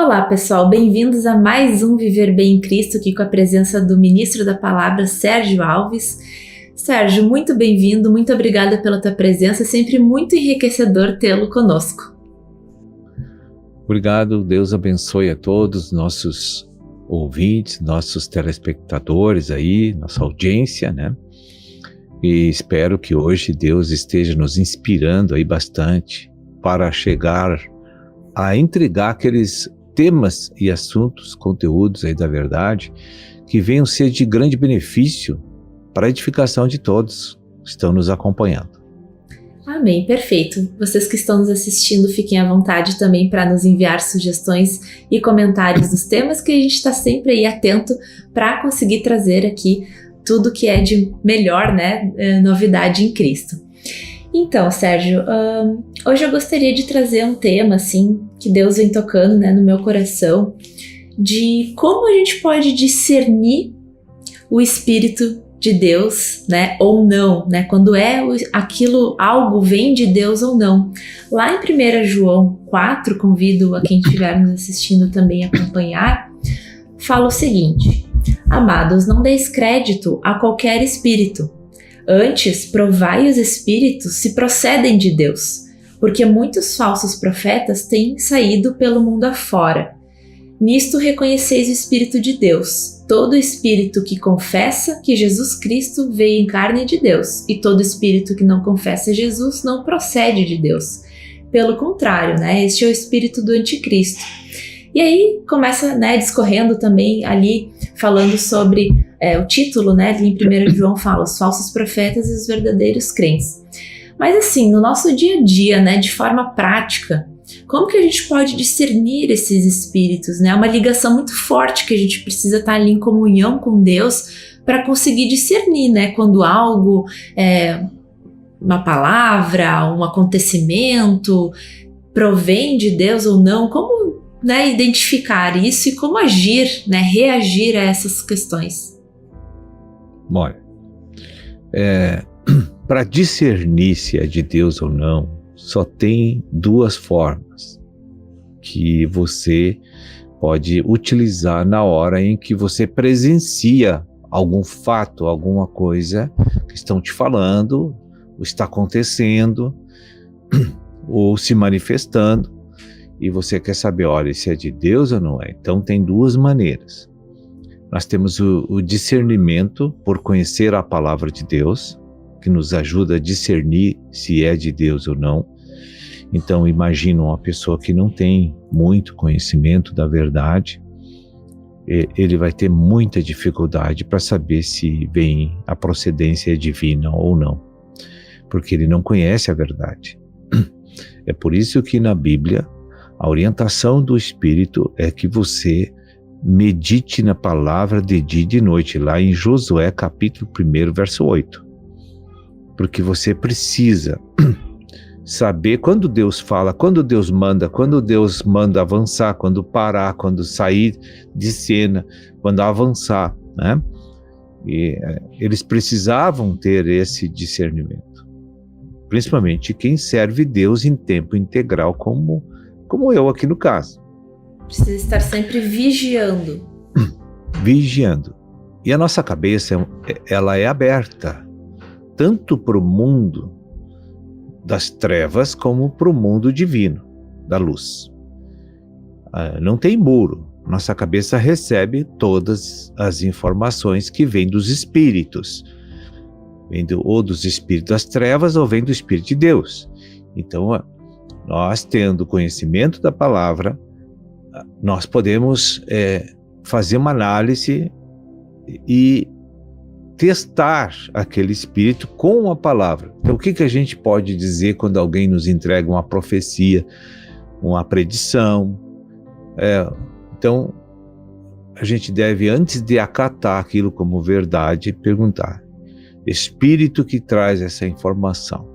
Olá, pessoal, bem-vindos a mais um Viver Bem em Cristo, aqui com a presença do ministro da Palavra, Sérgio Alves. Sérgio, muito bem-vindo, muito obrigada pela tua presença, é sempre muito enriquecedor tê-lo conosco. Obrigado, Deus abençoe a todos nossos ouvintes, nossos telespectadores aí, nossa audiência, né? E espero que hoje Deus esteja nos inspirando aí bastante para chegar a entregar aqueles temas e assuntos, conteúdos aí da verdade, que venham ser de grande benefício para a edificação de todos que estão nos acompanhando. Amém, perfeito. Vocês que estão nos assistindo, fiquem à vontade também para nos enviar sugestões e comentários dos temas, que a gente está sempre aí atento para conseguir trazer aqui tudo que é de melhor, né, novidade em Cristo. Então, Sérgio, hoje eu gostaria de trazer um tema, assim, que Deus vem tocando, né, no meu coração, de como a gente pode discernir o Espírito de Deus, né, ou não, né, quando algo vem de Deus ou não. Lá em 1 João 4, convido a quem estiver nos assistindo também a acompanhar, fala o seguinte: Amados, não deis crédito a qualquer espírito. Antes, provai os espíritos se procedem de Deus, porque muitos falsos profetas têm saído pelo mundo afora. Nisto reconheceis o Espírito de Deus. Todo espírito que confessa que Jesus Cristo veio em carne de Deus, e todo espírito que não confessa Jesus não procede de Deus. Pelo contrário, né, este é o espírito do anticristo. E aí começa, né, discorrendo também ali, falando sobre o título, né, em 1 João fala, os falsos profetas e os verdadeiros crentes. Mas assim, no nosso dia a dia, né, de forma prática, como que a gente pode discernir esses espíritos, né? É uma ligação muito forte que a gente precisa estar ali em comunhão com Deus para conseguir discernir, né, quando algo, uma palavra, um acontecimento provém de Deus ou não, como, né, identificar isso e como agir, né, reagir a essas questões. Olha, para discernir se é de Deus ou não, só tem duas formas que você pode utilizar na hora em que você presencia algum fato, alguma coisa que estão te falando, ou está acontecendo, ou se manifestando, e você quer saber, olha, se é de Deus ou não é. Então tem duas maneiras. Nós temos o discernimento por conhecer a palavra de Deus, que nos ajuda a discernir se é de Deus ou não. Então imagina uma pessoa que não tem muito conhecimento da verdade, ele vai ter muita dificuldade para saber se vem a procedência divina ou não, porque ele não conhece a verdade. É por isso que na Bíblia a orientação do Espírito é que você medite na palavra de dia e de noite, lá em Josué capítulo 1, verso 8. Porque você precisa saber quando Deus fala, quando Deus manda avançar, quando parar, quando sair de cena, quando avançar, né? E eles precisavam ter esse discernimento. Principalmente quem serve Deus em tempo integral, como eu aqui no caso. Precisa estar sempre vigiando. Vigiando. E a nossa cabeça, ela é aberta, tanto para o mundo das trevas, como para o mundo divino, da luz. Não tem muro. Nossa cabeça recebe todas as informações que vêm dos espíritos. Vem ou dos espíritos das trevas, ou vem do Espírito de Deus. Então, nós tendo conhecimento da palavra, nós podemos fazer uma análise e testar aquele espírito com a palavra. Então, o que a gente pode dizer quando alguém nos entrega uma profecia, uma predição? Então, a gente deve, antes de acatar aquilo como verdade, perguntar: Espírito que traz essa informação,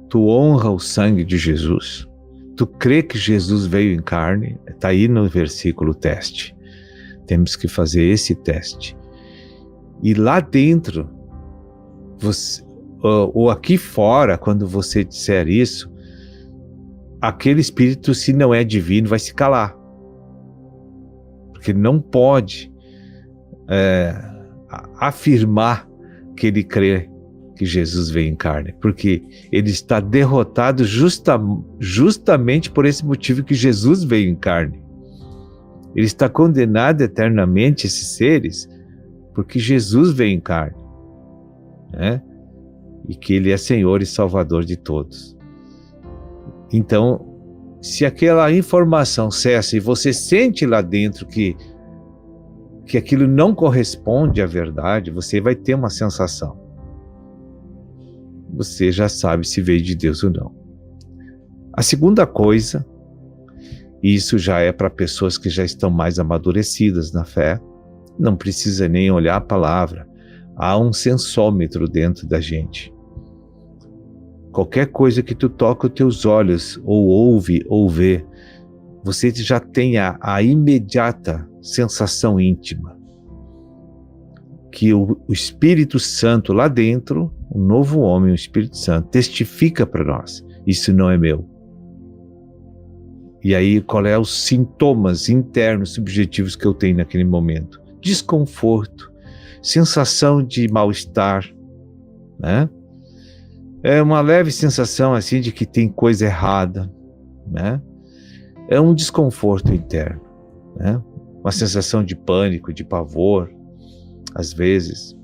tu honra o sangue de Jesus? Tu crê que Jesus veio em carne? Está aí no versículo teste. Temos que fazer esse teste. E lá dentro, ou aqui fora, quando você disser isso, aquele espírito, se não é divino, vai se calar. porque ele não pode afirmar que ele crê que Jesus veio em carne, porque ele está derrotado justamente por esse motivo que Jesus veio em carne. Ele está condenado eternamente, esses seres, porque Jesus veio em carne, né? E que ele é Senhor e Salvador de todos. Então, se aquela informação cessa e você sente lá dentro que aquilo não corresponde à verdade, você vai ter uma sensação. Você já sabe se veio de Deus ou não. A segunda coisa, e isso já é para pessoas que já estão mais amadurecidas na fé, não precisa nem olhar a palavra, há um sensômetro dentro da gente. Qualquer coisa que tu toca os teus olhos, ou ouve, ou vê, você já tem a imediata sensação íntima que o Espírito Santo lá dentro, o novo homem, o Espírito Santo, testifica para nós, isso não é meu. E aí, qual é os sintomas internos, subjetivos que eu tenho naquele momento? Desconforto, sensação de mal-estar, né? É uma leve sensação assim de que tem coisa errada, né? É um desconforto interno, né? Uma sensação de pânico, de pavor, às vezes,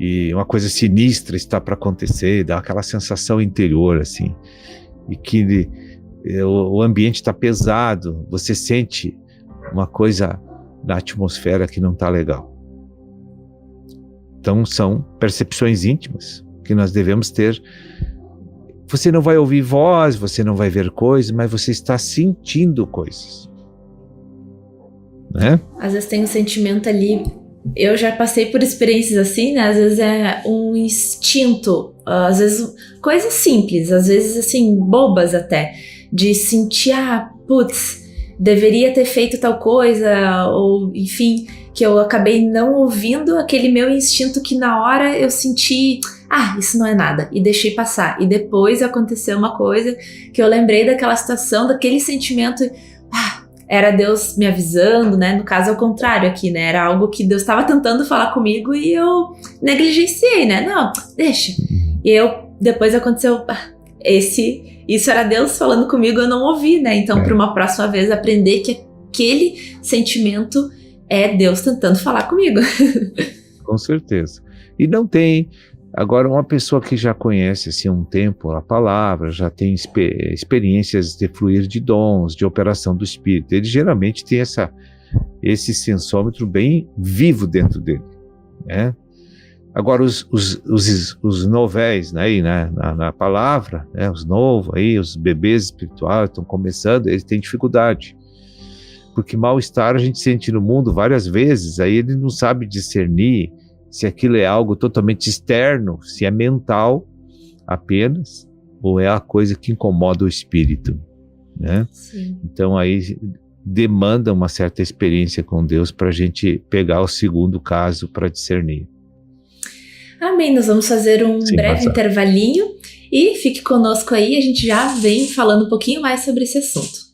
e uma coisa sinistra está para acontecer, dá aquela sensação interior assim, e que o ambiente está pesado, você sente uma coisa na atmosfera que não está legal. Então são percepções íntimas que nós devemos ter. Você não vai ouvir voz, você não vai ver coisas, mas você está sentindo coisas, né? Às vezes tem um sentimento ali, eu já passei por experiências assim, né? Às vezes é um instinto, às vezes coisas simples, às vezes assim, bobas até, de sentir, putz, deveria ter feito tal coisa, ou enfim, que eu acabei não ouvindo aquele meu instinto que na hora eu senti, isso não é nada, e deixei passar. E depois aconteceu uma coisa que eu lembrei daquela situação, daquele sentimento, era Deus me avisando, né? No caso, ao contrário aqui, né? Era algo que Deus estava tentando falar comigo e eu negligenciei, né? Não, deixa. E depois aconteceu, isso era Deus falando comigo, eu não ouvi, né? Então, para uma próxima vez, aprender que aquele sentimento é Deus tentando falar comigo. Com certeza. E não tem... Agora, uma pessoa que já conhece assim, um tempo a palavra, já tem experiências de fluir de dons, de operação do Espírito, ele geralmente tem esse sensômetro bem vivo dentro dele, né? Agora, os novéis, né, aí, né, na palavra, né, os novos, aí, os bebês espirituais estão começando, eles têm dificuldade. Porque mal-estar a gente sente no mundo várias vezes, aí ele não sabe discernir se aquilo é algo totalmente externo, se é mental apenas, ou é a coisa que incomoda o espírito, né? Sim. Então aí demanda uma certa experiência com Deus para a gente pegar o segundo caso para discernir. Amém, nós vamos fazer um breve intervalinho e fique conosco aí, a gente já vem falando um pouquinho mais sobre esse assunto.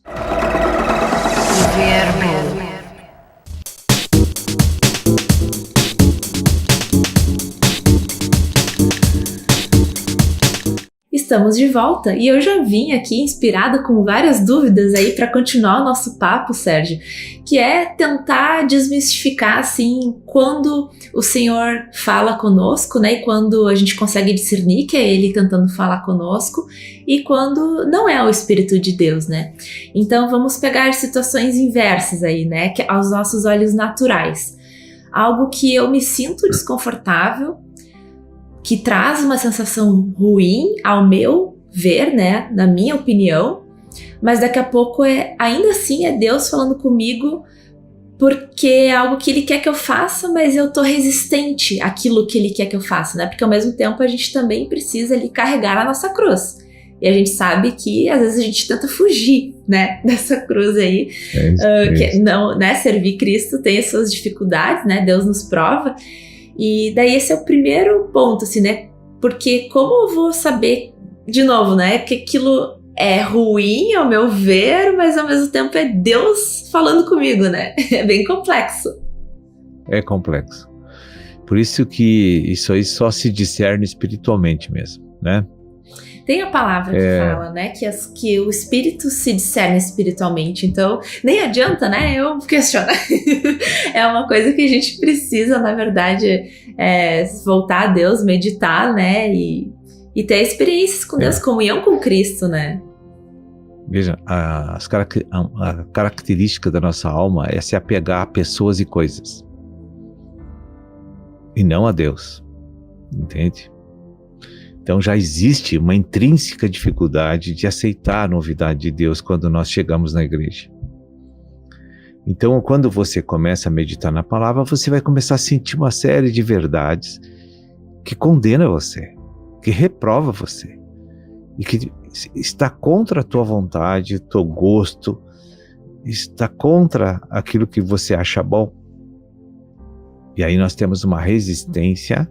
Estamos de volta e eu já vim aqui inspirada com várias dúvidas aí para continuar o nosso papo, Sérgio, que é tentar desmistificar assim quando o Senhor fala conosco, né, e quando a gente consegue discernir que é Ele tentando falar conosco e quando não é o Espírito de Deus, né? Então vamos pegar situações inversas aí, né, que aos nossos olhos naturais, algo que eu me sinto desconfortável, que traz uma sensação ruim ao meu ver, né, na minha opinião, mas daqui a pouco ainda assim é Deus falando comigo porque é algo que Ele quer que eu faça, mas eu tô resistente àquilo que Ele quer que eu faça, né, porque ao mesmo tempo a gente também precisa ali carregar a nossa cruz, e a gente sabe que às vezes a gente tenta fugir, né, dessa cruz aí, que não, né, servir Cristo tem as suas dificuldades, né, Deus nos prova. E daí esse é o primeiro ponto, assim, né? Porque como eu vou saber, de novo, né? Que aquilo é ruim ao meu ver, mas ao mesmo tempo é Deus falando comigo, né? É bem complexo. É complexo. Por isso que isso aí só se discerne espiritualmente mesmo, né? Tem a palavra que fala, né, que o espírito se discerne espiritualmente, então nem adianta, né, eu questionar. É uma coisa que a gente precisa, na verdade, voltar a Deus, meditar, né, e ter experiências com Deus, comunhão com Cristo, né. Veja, a característica da nossa alma é se apegar a pessoas e coisas, e não a Deus, entende? Então já existe uma intrínseca dificuldade de aceitar a novidade de Deus quando nós chegamos na igreja. Então, quando você começa a meditar na palavra, você vai começar a sentir uma série de verdades que condena você, que reprova você, e que está contra a tua vontade, o teu gosto, está contra aquilo que você acha bom. E aí nós temos uma resistência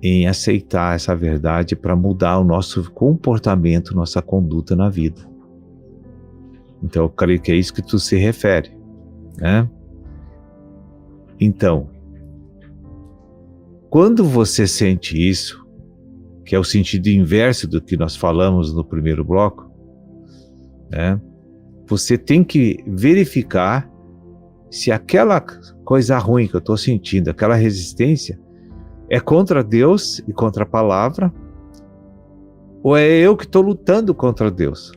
em aceitar essa verdade para mudar o nosso comportamento, nossa conduta na vida. Então eu creio que é isso que tu se refere, né? Então, quando você sente isso, que é o sentido inverso do que nós falamos no primeiro bloco, né? Você tem que verificar se aquela coisa ruim que eu estou sentindo, aquela resistência, é contra Deus e contra a palavra, ou é eu que estou lutando contra Deus?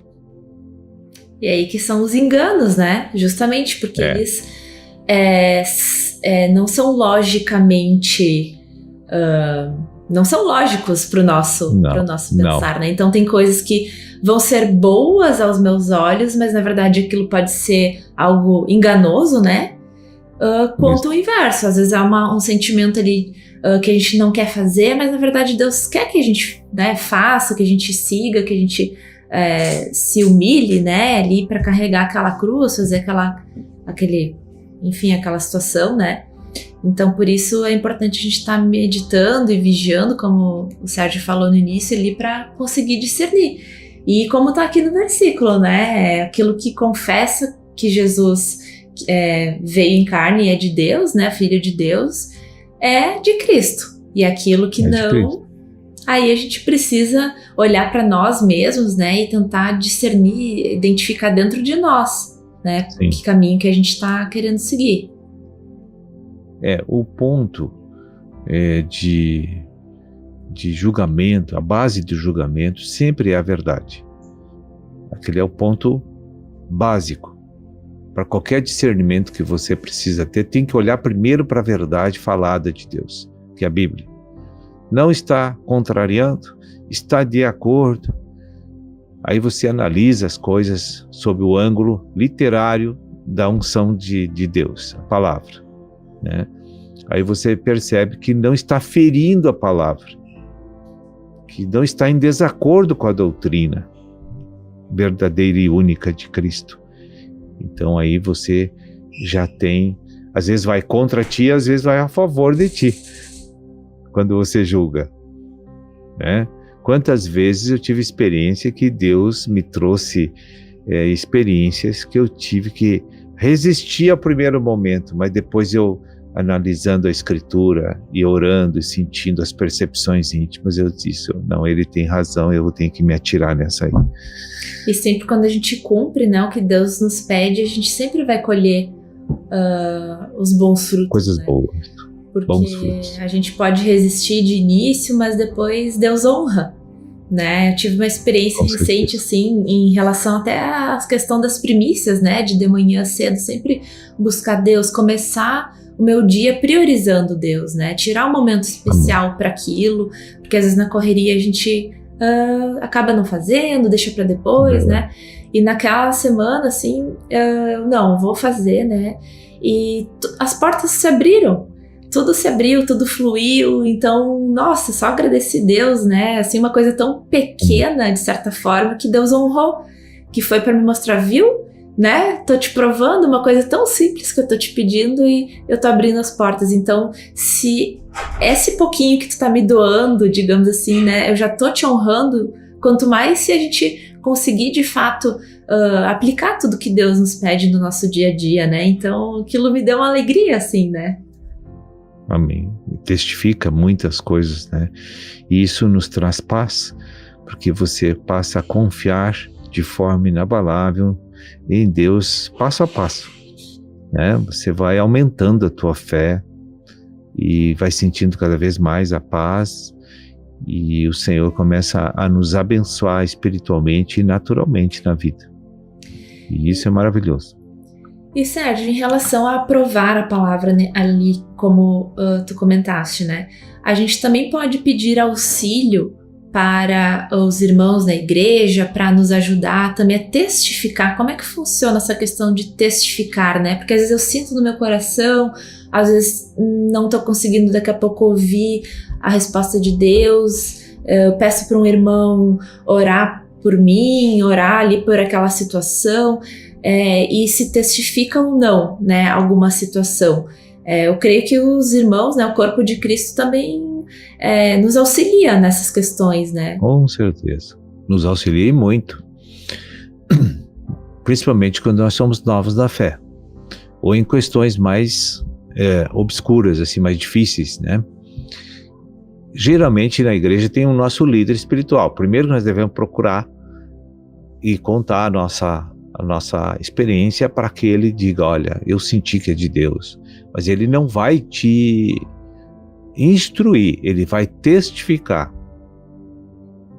E aí que são os enganos, né? Justamente porque eles não são logicamente... não são lógicos para o nosso pensar, né? Então tem coisas que vão ser boas aos meus olhos, mas na verdade aquilo pode ser algo enganoso, né? Quanto o inverso, às vezes há um sentimento ali que a gente não quer fazer, mas na verdade Deus quer que a gente, né, faça, que a gente siga, que a gente se humilhe, né, ali para carregar aquela cruz, fazer aquela situação, né? Então por isso é importante a gente estar meditando e vigiando, como o Sérgio falou no início ali, para conseguir discernir. E como está aqui no versículo, né, aquilo que confessa que Jesus veio em carne e é de Deus, né, filho de Deus, é de Cristo. E aquilo que não, aí a gente precisa olhar para nós mesmos, né, e tentar discernir, identificar dentro de nós, né, que caminho que a gente está querendo seguir. O ponto de julgamento, a base do julgamento sempre é a verdade. Aquele é o ponto básico. Para qualquer discernimento que você precisa ter, tem que olhar primeiro para a verdade falada de Deus, que é a Bíblia. Não está contrariando, está de acordo. Aí você analisa as coisas sob o ângulo literário da unção de Deus, a palavra, né? Aí você percebe que não está ferindo a palavra, que não está em desacordo com a doutrina verdadeira e única de Cristo. Então aí você já tem, às vezes vai contra ti, às vezes vai a favor de ti, quando você julga, né? Quantas vezes eu tive experiência que Deus me trouxe experiências que eu tive que resistir ao primeiro momento, mas depois eu, analisando a escritura e orando e sentindo as percepções íntimas, eu disse, não, ele tem razão, eu tenho que me atirar nessa aí. E sempre quando a gente cumpre, né, o que Deus nos pede, a gente sempre vai colher os bons frutos. Coisas, né? Boas. Porque bons frutos. A gente pode resistir de início, mas depois Deus honra, né? Eu tive uma experiência recente, assim, em relação até à questão das primícias, né? De manhã cedo, sempre buscar Deus, começar o meu dia priorizando Deus, né? Tirar um momento especial para aquilo, porque às vezes na correria a gente acaba não fazendo, deixa para depois, né? E naquela semana, assim, não, vou fazer, né? E as portas se abriram, tudo se abriu, tudo fluiu, então, nossa, só agradeci Deus, né? Assim, uma coisa tão pequena, de certa forma, que Deus honrou, que foi para me mostrar, viu? Né? Tô te provando uma coisa tão simples que eu tô te pedindo e eu tô abrindo as portas. Então, se esse pouquinho que tu tá me doando, digamos assim, né? Eu já tô te honrando quanto mais se a gente conseguir de fato aplicar tudo que Deus nos pede no nosso dia a dia, né? Então aquilo me deu uma alegria, assim, né? Amém. Testifica muitas coisas, né? E isso nos traz paz, porque você passa a confiar de forma inabalável em Deus passo a passo, né? Você vai aumentando a tua fé e vai sentindo cada vez mais a paz, e o Senhor começa a nos abençoar espiritualmente e naturalmente na vida. E isso é maravilhoso. E Sérgio, em relação a aprovar a palavra, né, ali, como tu comentaste, né? A gente também pode pedir auxílio para os irmãos na igreja, para nos ajudar também a testificar. Como é que funciona essa questão de testificar, né? Porque às vezes eu sinto no meu coração, às vezes não estou conseguindo daqui a pouco ouvir a resposta de Deus, eu peço para um irmão orar por mim, orar ali por aquela situação, e se testifica ou não, né, alguma situação. Eu creio que os irmãos, né, o corpo de Cristo também nos auxilia nessas questões, né? Com certeza. Nos auxilia muito. Principalmente quando nós somos novos na fé. Ou em questões mais obscuras, assim, mais difíceis, né? Geralmente na igreja tem o nosso líder espiritual. Primeiro nós devemos procurar e contar a nossa experiência para que ele diga, olha, eu senti que é de Deus. Mas ele não vai te instruir, ele vai testificar.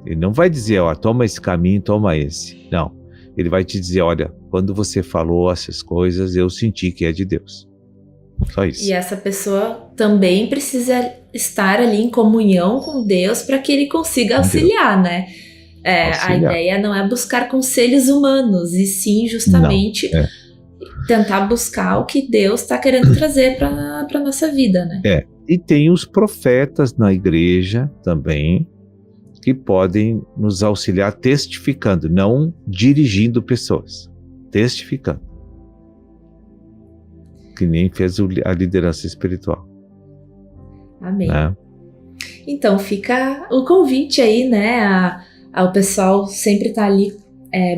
Ele não vai dizer, ó, toma esse caminho, toma esse. Não, ele vai te dizer, olha, quando você falou essas coisas, eu senti que é de Deus. Só isso. E essa pessoa também precisa estar ali em comunhão com Deus para que ele consiga auxiliar, né? A ideia não é buscar conselhos humanos, e sim justamente tentar buscar o que Deus está querendo trazer para a nossa vida, né? E tem os profetas na igreja também, que podem nos auxiliar testificando, não dirigindo pessoas, testificando. Que nem fez a liderança espiritual. Amém. Né? Então fica o convite aí, né, ao pessoal sempre estar ali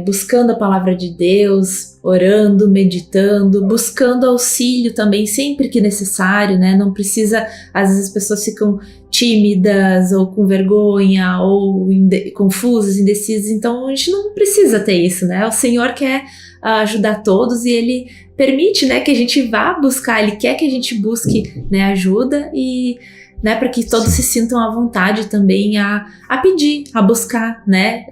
buscando a palavra de Deus, orando, meditando, buscando auxílio também sempre que necessário, né? Não precisa, às vezes as pessoas ficam tímidas ou com vergonha ou confusas, indecisas, então a gente não precisa ter isso, né? O Senhor quer ajudar todos e Ele permite, né, que a gente vá buscar, Ele quer que a gente busque, né, ajuda e, né, para que todos se sintam à vontade também a pedir, a buscar, né,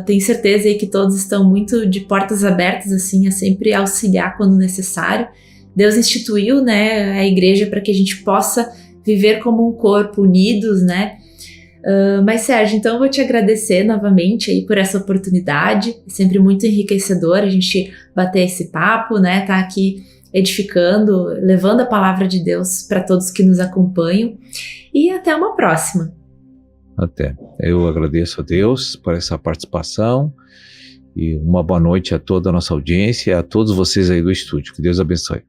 tenho certeza aí que todos estão muito de portas abertas, assim, a sempre auxiliar quando necessário. Deus instituiu, né, a igreja para que a gente possa viver como um corpo, unidos, né. Mas Sérgio, então eu vou te agradecer novamente aí por essa oportunidade, é sempre muito enriquecedor a gente bater esse papo, né, tá aqui edificando, levando a palavra de Deus para todos que nos acompanham, e até uma próxima. Até. Eu agradeço a Deus por essa participação e uma boa noite a toda a nossa audiência e a todos vocês aí do estúdio. Que Deus abençoe.